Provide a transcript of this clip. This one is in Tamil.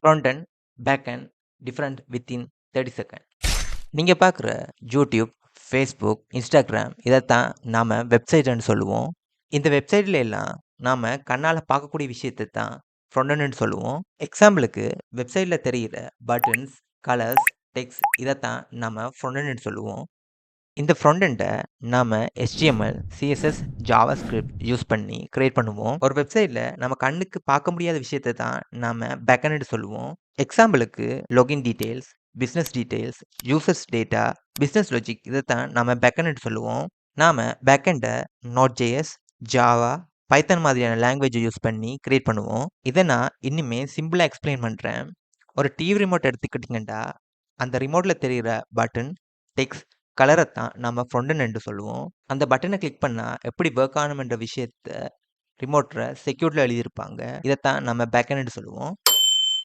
Front and, back and different within 30 second. நீங்கள் பார்க்குற யூடியூப், ஃபேஸ்புக், இன்ஸ்டாகிராம் இதைத்தான் நாம் வெப்சைட்டுன்னு சொல்லுவோம். இந்த வெப்சைட்ல எல்லாம் நாம் கண்ணால் பார்க்கக்கூடிய விஷயத்தை தான் ஃப்ரண்ட் சொல்லுவோம். எக்ஸாம்பிளுக்கு வெப்சைட்டில் தெரிகிற பட்டன்ஸ், கலர்ஸ், டெக்ஸ்ட் இதைத்தான் நாம் ஃப்ரண்ட் சொல்லுவோம். இந்த ஃப்ரண்ட் நாம் HTML, CSS, JavaScript யூஸ் பண்ணி கிரியேட் பண்ணுவோம். ஒரு வெப்சைட்டில் நம்ம கண்ணுக்கு பார்க்க முடியாத விஷயத்தை தான் நாம் பேக்எண்ட் சொல்லுவோம். எக்ஸாம்பிளுக்கு login details, business details, users data, business logic இதைத்தான் நாம் பேக்எண்ட் சொல்லுவோம். நாம் பேக்எண்டை Node.js, ஜாவா, பைத்தன் மாதிரியான லாங்குவேஜை யூஸ் பண்ணி கிரியேட் பண்ணுவோம். இதை நான் இன்னுமே சிம்பிளாக எக்ஸ்பிளைன் பண்ணுறேன். ஒரு டிவி ரிமோட் எடுத்துக்கிட்டிங்கன்னா அந்த ரிமோட்டில் தெரிகிற பட்டன், டெக்ஸ்ட், கலரை தான் நம்ம ஃப்ரண்ட் என்று சொல்லுவோம். அந்த பட்டனை கிளிக் பண்ணால் எப்படி ஒர்க் ஆகணுமென்ற விஷயத்த ரிமோட்டில் செக்யூரிட்டியில் எழுதியிருப்பாங்க. இதைத்தான் நம்ம பேக்எண்ட் சொல்லுவோம்.